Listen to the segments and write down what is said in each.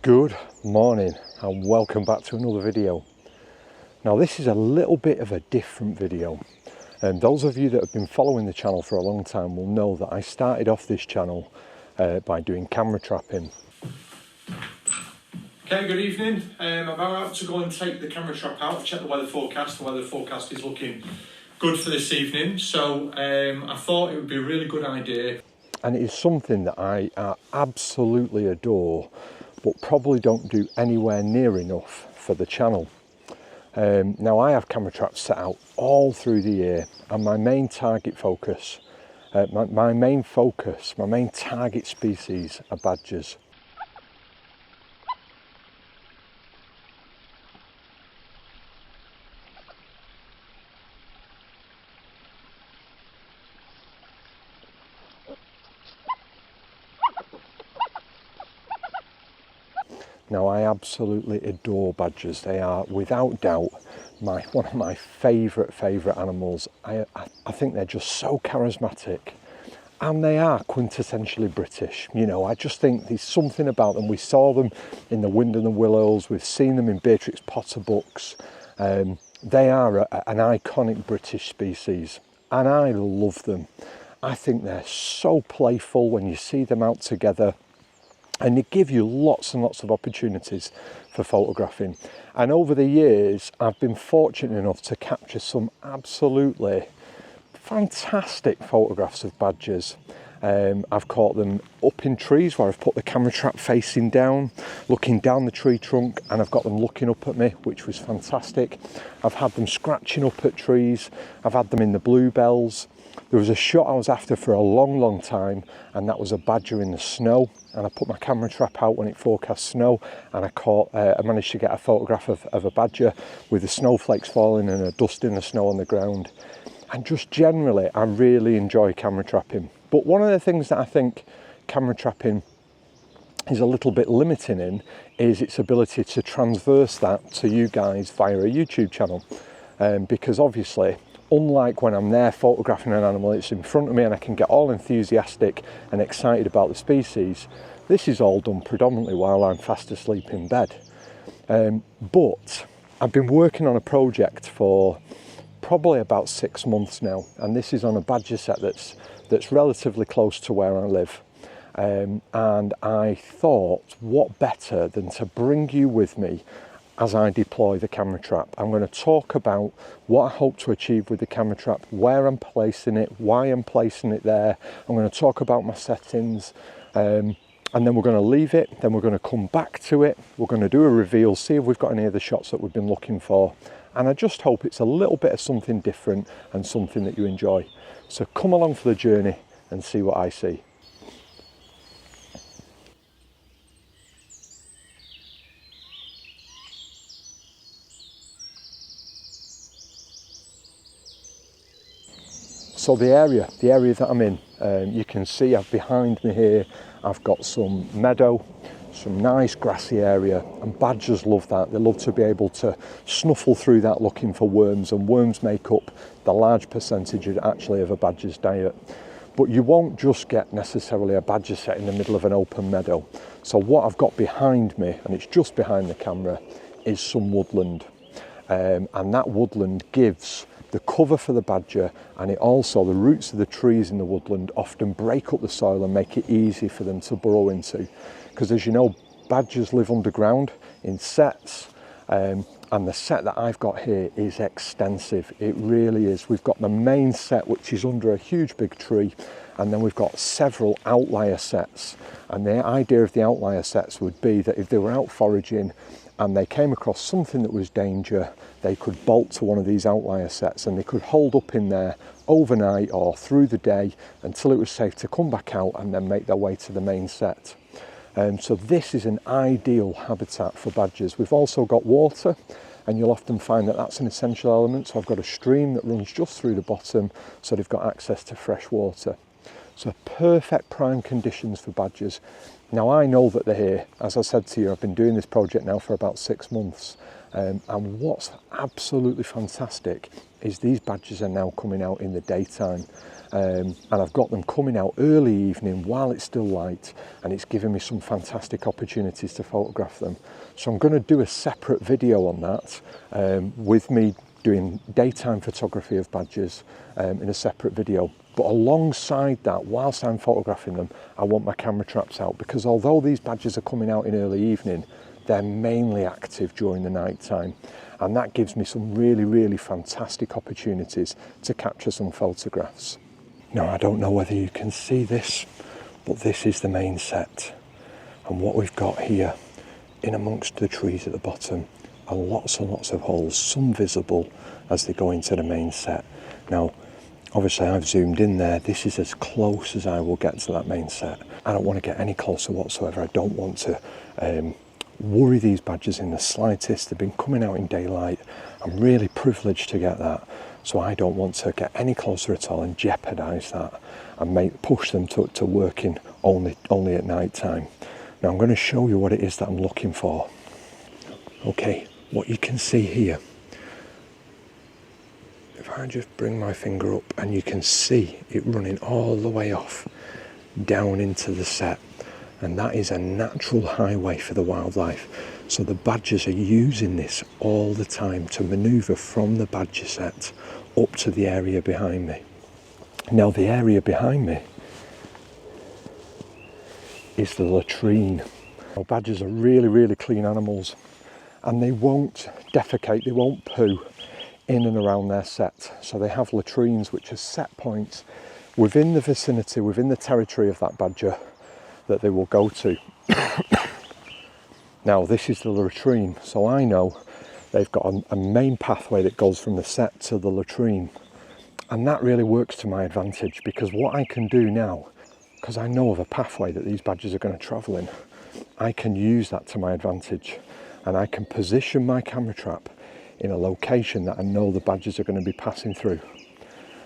Good morning and welcome back to another video. Now this is a little bit of a different video, and those of you that have been following the channel for a long time will know that I started off this channel by doing camera trapping. Okay, good evening. I'm about to go and take the camera trap out. I've checked the weather forecast. The weather forecast is looking good for this evening, so I thought it would be a really good idea. And it is something that I absolutely adore, but probably don't do anywhere near enough for the channel. Now I have camera traps set out all through the year, and my main target focus, my main target species are badgers. Now I absolutely adore badgers. They are without doubt one of my favourite animals. I think they're just so charismatic, and they are quintessentially British. You know, I just think there's something about them. We saw them in The Wind and the Willows, we've seen them in Beatrix Potter books. They are an iconic British species, and I love them. I think they're so playful when you see them out together, and they give you lots and lots of opportunities for photographing. And over the years, I've been fortunate enough to capture some absolutely fantastic photographs of badgers. I've caught them up in trees where I've put the camera trap facing down, looking down the tree trunk, and I've got them looking up at me, which was fantastic. I've had them scratching up at trees. I've had them in the bluebells. There was a shot I was after for a long time, and that was a badger in the snow. And I put my camera trap out when it forecast snow, and I managed to get a photograph of a badger with the snowflakes falling and a dust in the snow on the ground. And just generally, I really enjoy camera trapping. But one of the things that I think camera trapping is a little bit limiting in is its ability to transverse that to you guys via a YouTube channel. Because obviously, unlike when I'm there photographing an animal, it's in front of me and I can get all enthusiastic and excited about the species, this is all done predominantly while I'm fast asleep in bed. But I've been working on a project for probably about 6 months now, and this is on a badger set that's relatively close to where I live. And I thought, what better than to bring you with me as I deploy the camera trap. I'm going to talk about what I hope to achieve with the camera trap, where I'm placing it, why I'm placing it there. I'm going to talk about my settings, and then we're going to leave it, then we're going to come back to it, we're going to do a reveal, see if we've got any of the shots that we've been looking for, and I just hope it's a little bit of something different and something that you enjoy. So come along for the journey and see what I see. So the area that I'm in, you can see behind me here, I've got some meadow. some nice grassy area, and badgers love that. They love to be able to snuffle through that looking for worms, and worms make up the large percentage actually of a badger's diet. But you won't just get necessarily a badger set in the middle of an open meadow. So what I've got behind me, and it's just behind the camera, is some woodland. And that woodland gives the cover for the badger, and it also, the roots of the trees in the woodland often break up the soil and make it easy for them to burrow into. Because as you know, badgers live underground in sets, and the set that I've got here is extensive. It really is. We've got the main set, which is under a huge big tree, and then we've got several outlier sets. And the idea of the outlier sets would be that if they were out foraging and they came across something that was danger, they could bolt to one of these outlier sets, and they could hold up in there overnight or through the day until it was safe to come back out and then make their way to the main set. So this is an ideal habitat for badgers. We've also got water, and you'll often find that that's an essential element. So I've got a stream that runs just through the bottom, so they've got access to fresh water. So perfect prime conditions for badgers. Now I know that they're here. As I said to you, I've been doing this project now for about 6 months. And what's absolutely fantastic is these badgers are now coming out in the daytime. And I've got them coming out early evening while it's still light, and it's giving me some fantastic opportunities to photograph them. So I'm going to do a separate video on that, with me doing daytime photography of badgers in a separate video. But alongside that, whilst I'm photographing them, I want my camera traps out, because although these badgers are coming out in early evening, they're mainly active during the night time. And that gives me some really, really fantastic opportunities to capture some photographs. Now, I don't know whether you can see this, but this is the main set. And what we've got here, in amongst the trees at the bottom, are lots and lots of holes, some visible as they go into the main set. Now, obviously I've zoomed in there. This is as close as I will get to that main set. I don't want to get any closer whatsoever. I don't want to worry these badgers in the slightest. They've been coming out in daylight. I'm really privileged to get that. So I don't want to get any closer at all and jeopardise that and push them to working only at night time. Now I'm going to show you what it is that I'm looking for. Okay, what you can see here, if I just bring my finger up, and you can see it running all the way off down into the set, and that is a natural highway for the wildlife. So the badgers are using this all the time to manoeuvre from the badger set up to the area behind me. Now the area behind me is the latrine. Now, badgers are really, really clean animals, and they won't defecate, they won't poo in and around their set. So they have latrines, which are set points within the vicinity, within the territory of that badger that they will go to. Now this is the latrine, so I know they've got a main pathway that goes from the set to the latrine, and that really works to my advantage, because what I can do now, because I know of a pathway that these badgers are going to travel in, I can use that to my advantage, and I can position my camera trap in a location that I know the badgers are going to be passing through,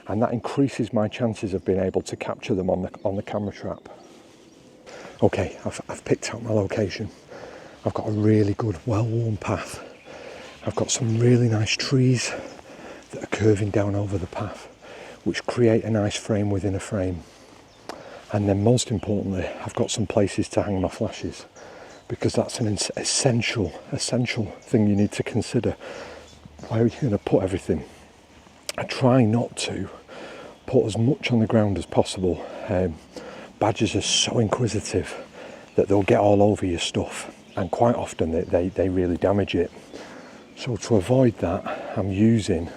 and that increases my chances of being able to capture them on the camera trap. Okay, I've picked out my location. I've got a really good, well-worn path. I've got some really nice trees that are curving down over the path, which create a nice frame within a frame. And then most importantly, I've got some places to hang my flashes, because that's an essential thing you need to consider. Where are you going to put everything? I try not to put as much on the ground as possible. Badgers are so inquisitive that they'll get all over your stuff, and quite often they really damage it. So to avoid that, I'm using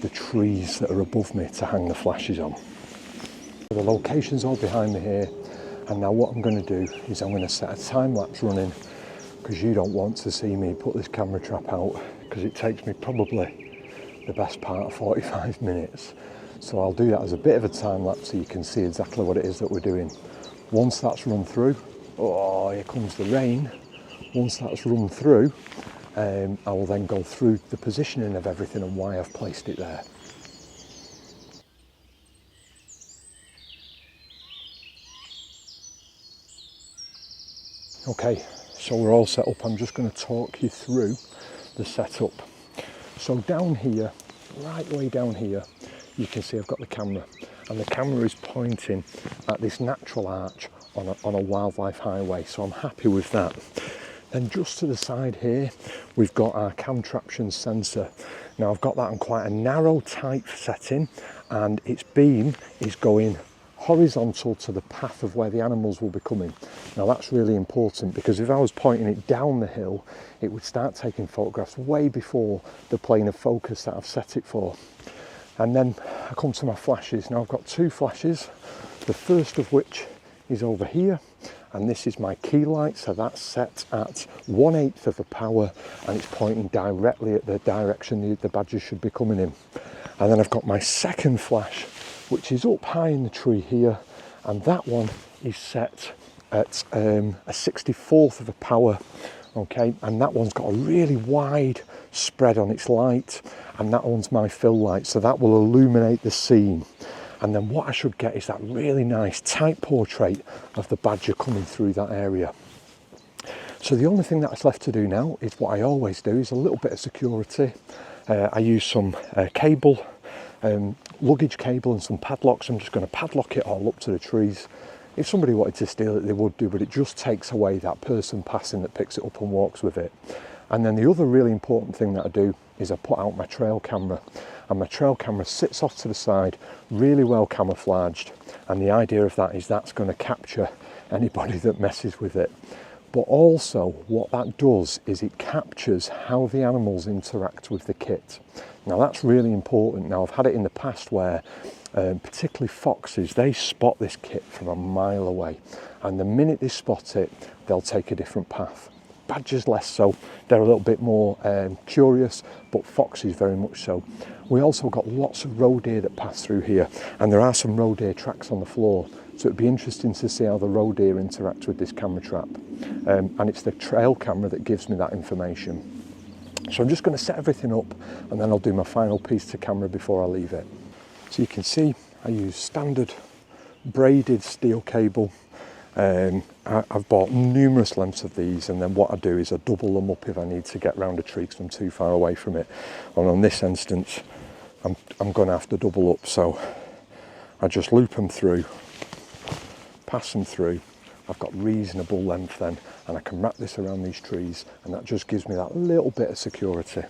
the trees that are above me to hang the flashes on. The location's all behind me here, and now what I'm going to do is I'm going to set a time lapse running, because you don't want to see me put this camera trap out, because it takes me probably the best part of 45 minutes. So I'll do that as a bit of a time lapse so you can see exactly what it is that we're doing. Once that's run through, oh, here comes the rain. Once that's run through, I will then go through the positioning of everything and why I've placed it there. Okay, So we're all set up. I'm just going to talk you through the setup. So down here, right way down here, you can see I've got the camera, and the camera is pointing at this natural arch on a wildlife highway, so I'm happy with that. Then just to the side here, we've got our cam traction sensor. Now I've got that on quite a narrow type setting, and its beam is going horizontal to the path of where the animals will be coming. Now that's really important, because if I was pointing it down the hill, it would start taking photographs way before the plane of focus that I've set it for. And then I come to my flashes. Now I've got two flashes, the first of which is over here, and this is my key light, so that's set at 1/8 of the power, and it's pointing directly at the direction the badgers should be coming in. And then I've got my second flash, which is up high in the tree here, and that one is set at a 64th of a power, okay, and that one's got a really wide spread on its light, and that one's my fill light, so that will illuminate the scene. And then what I should get is that really nice tight portrait of the badger coming through that area. So the only thing that's left to do now is what I always do, is a little bit of security. I use some cable, luggage cable and some padlocks. I'm just going to padlock it all up to the trees. If somebody wanted to steal it, they would do, but it just takes away that person passing that picks it up and walks with it. And then the other really important thing that I do is I put out my trail camera, and my trail camera sits off to the side, really well camouflaged, and the idea of that is that's going to capture anybody that messes with it. But also what that does is it captures how the animals interact with the kit. Now that's really important. Now I've had it in the past where particularly foxes, they spot this kit from a mile away, and the minute they spot it, they'll take a different path. Badgers less so, they're a little bit more curious, but foxes very much so. We also got lots of roe deer that pass through here, and there are some roe deer tracks on the floor, so it'd be interesting to see how the roe deer interact with this camera trap. And it's the trail camera that gives me that information. So I'm just going to set everything up, and then I'll do my final piece to camera before I leave it. So you can see I use standard braided steel cable. I've bought numerous lengths of these, and then what I do is I double them up if I need to get round a tree because I'm too far away from it. And on this instance, I'm going to have to double up, so I just loop them through, pass them through. I've got reasonable length then, and I can wrap this around these trees, and that just gives me that little bit of security.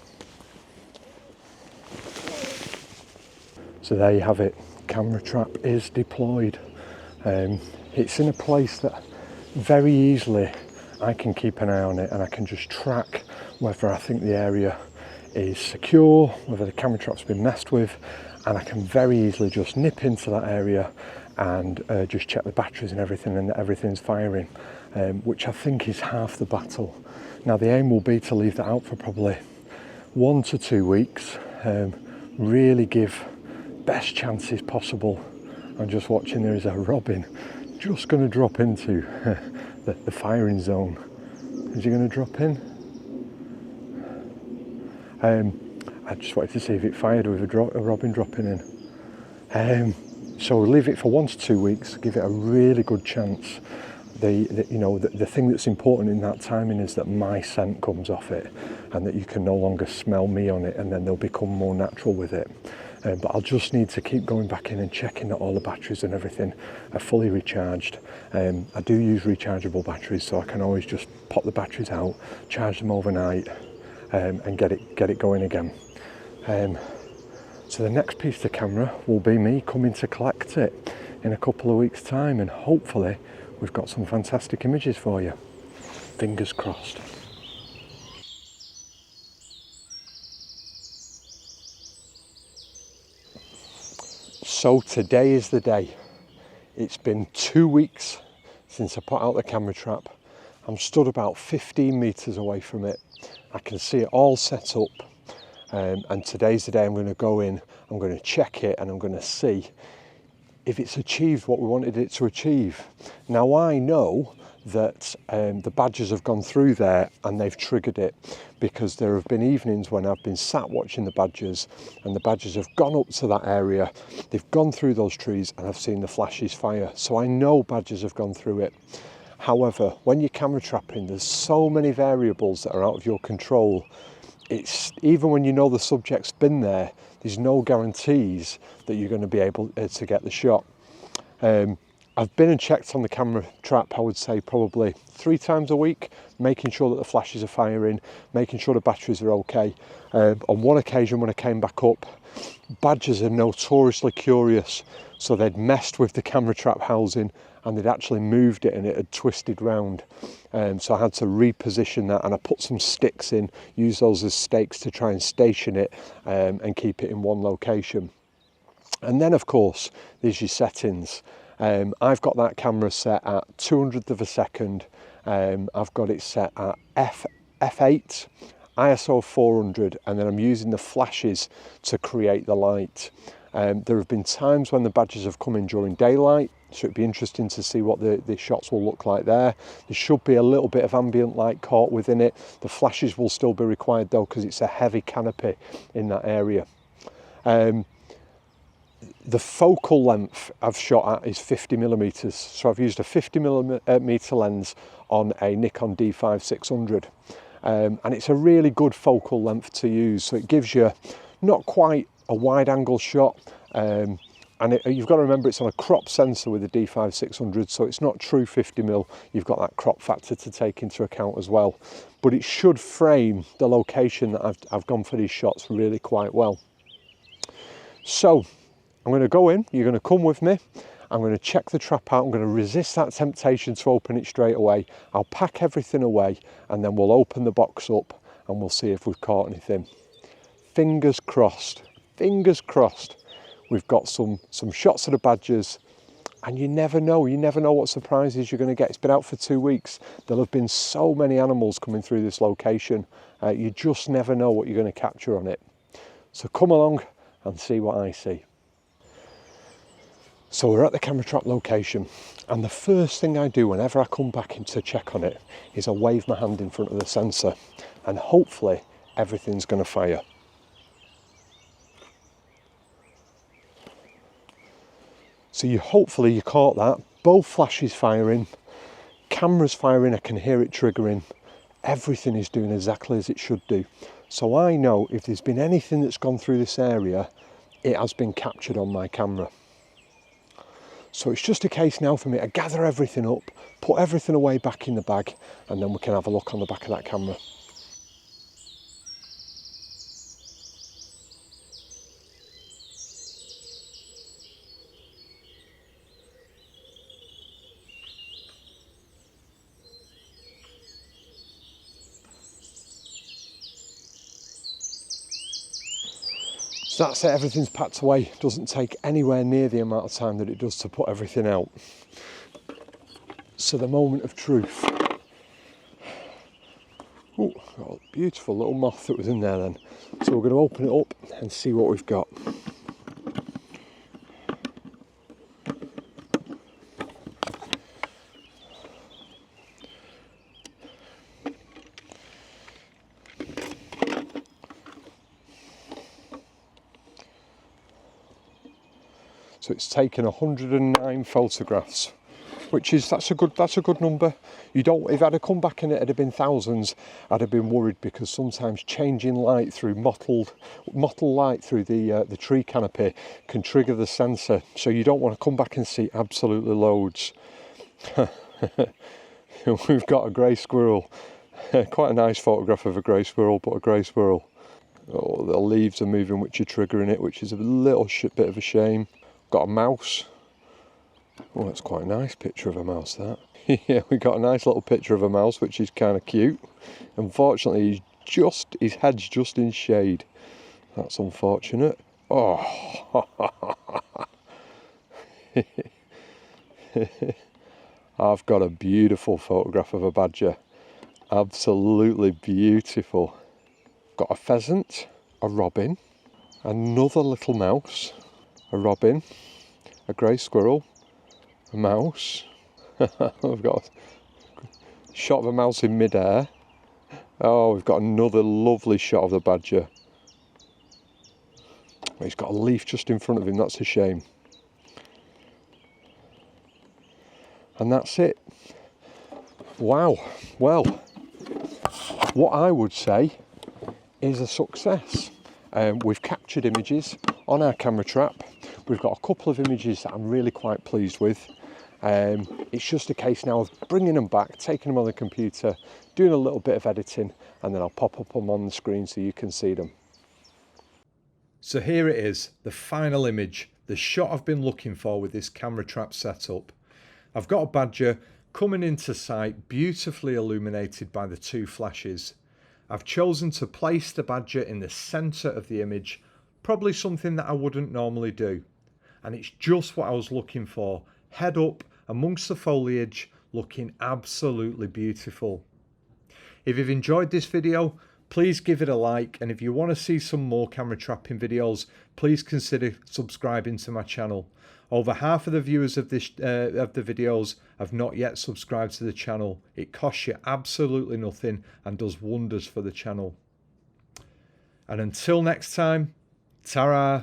So there you have it, camera trap is deployed. It's in a place that very easily I can keep an eye on it, and I can just track whether I think the area is secure, whether the camera trap's been messed with, and I can very easily just nip into that area and just check the batteries and everything, and that everything's firing, which I think is half the battle. Now the aim will be to leave that out for probably 1 to 2 weeks, really give best chances possible. I'm just watching, there is a robin just going to drop into the firing zone. Is he going to drop in? I just wanted to see if it fired with a robin dropping in. So we'll leave it for 1 to 2 weeks, give it a really good chance. The thing that's important in that timing is that my scent comes off it, and that you can no longer smell me on it, and then they'll become more natural with it. But I'll just need to keep going back in and checking that all the batteries and everything are fully recharged. I do use rechargeable batteries, so I can always just pop the batteries out, charge them overnight, and get it going again. So the next piece to camera will be me coming to collect it in a couple of weeks' time, and hopefully we've got some fantastic images for you. Fingers crossed. So today is the day. It's been 2 weeks since I put out the camera trap. I'm stood about 15 metres away from it. I can see it all set up, and today's the day I'm going to go in, I'm going to check it, and I'm going to see if it's achieved what we wanted it to achieve. Now I know that the badgers have gone through there and they've triggered it, because there have been evenings when I've been sat watching the badgers, and the badgers have gone up to that area, they've gone through those trees, and I've seen the flashes fire. So I know badgers have gone through it. However, when you're camera trapping, there's so many variables that are out of your control. It's even when you know the subject's been there, there's no guarantees that you're going to be able to get the shot. I've been and checked on the camera trap, I would say probably 3 times a week, making sure that the flashes are firing, making sure the batteries are okay. On one occasion when I came back up, badgers are notoriously curious, so they'd messed with the camera trap housing and they'd actually moved it and it had twisted round. So I had to reposition that, and I put some sticks in, use those as stakes to try and station it and keep it in one location. And then of course there's your settings. I've got that camera set at 200th of a second. I've got it set at f8, ISO 400, and then I'm using the flashes to create the light. There have been times when the badgers have come in during daylight, so it'd be interesting to see what the shots will look like there. There should be a little bit of ambient light caught within it. The flashes will still be required though, because it's a heavy canopy in that area. The focal length I've shot at is 50mm, so I've used a 50mm lens on a Nikon D5600, and it's a really good focal length to use, so it gives you not quite a wide angle shot, and you've got to remember it's on a crop sensor with the D5600, so it's not true 50mm. You've got that crop factor to take into account as well, but it should frame the location that I've gone for these shots really quite well. So I'm going to go in, you're going to come with me, I'm going to check the trap out, I'm going to resist that temptation to open it straight away. I'll pack everything away and then we'll open the box up and we'll see if we've caught anything. Fingers crossed, we've got some shots of the badgers, and you never know what surprises you're going to get. It's been out for 2 weeks, there'll have been so many animals coming through this location, you just never know what you're going to capture on it. So come along and see what I see. So we're at the camera trap location, and the first thing I do whenever I come back in to check on it is I wave my hand in front of the sensor, and hopefully everything's going to fire. So hopefully you caught that. Both flashes firing, camera's firing, I can hear it triggering. Everything is doing exactly as it should do. So I know if there's been anything that's gone through this area, it has been captured on my camera. So it's just a case now for me to gather everything up, put everything away back in the bag, and then we can have a look on the back of that camera. So that's it, everything's packed away. It doesn't take anywhere near the amount of time that it does to put everything out. So the moment of truth. Oh, got a beautiful little moth that was in there then. So we're going to open it up and see what we've got. So it's taken 109 photographs, which is that's a good number. You don't, if I'd have come back and it had been thousands, I'd have been worried, because sometimes changing light through mottled light through the tree canopy can trigger the sensor. So you don't want to come back and see absolutely loads. We've got a grey squirrel. Quite a nice photograph of a grey squirrel, but a grey squirrel. Oh, the leaves are moving, which are triggering it, which is a little bit of a shame. Got a mouse. Oh, that's quite a nice picture of a mouse, that. Yeah, we got a nice little picture of a mouse, which is kind of cute. Unfortunately, his head's just in shade. That's unfortunate. Oh, I've got a beautiful photograph of a badger. Absolutely beautiful. Got a pheasant, a robin, another little mouse, a robin, a grey squirrel, a mouse. We've got a shot of a mouse in mid-air. Oh, we've got another lovely shot of the badger. He's got a leaf just in front of him, that's a shame. And that's it. Wow, well, what I would say is a success. We've captured images on our camera trap. We've got a couple of images that I'm really quite pleased with. It's just a case now of bringing them back, taking them on the computer, doing a little bit of editing, and then I'll pop up them on the screen so you can see them. So here it is, the final image, the shot I've been looking for with this camera trap setup. I've got a badger coming into sight, beautifully illuminated by the two flashes. I've chosen to place the badger in the centre of the image, probably something that I wouldn't normally do. And it's just what I was looking for, head up amongst the foliage, looking absolutely beautiful. If you've enjoyed this video, please give it a like, and if you want to see some more camera trapping videos, please consider subscribing to my channel. Over half of the viewers of the videos have not yet subscribed to the channel. It costs you absolutely nothing and does wonders for the channel. And until next time, ta-ra!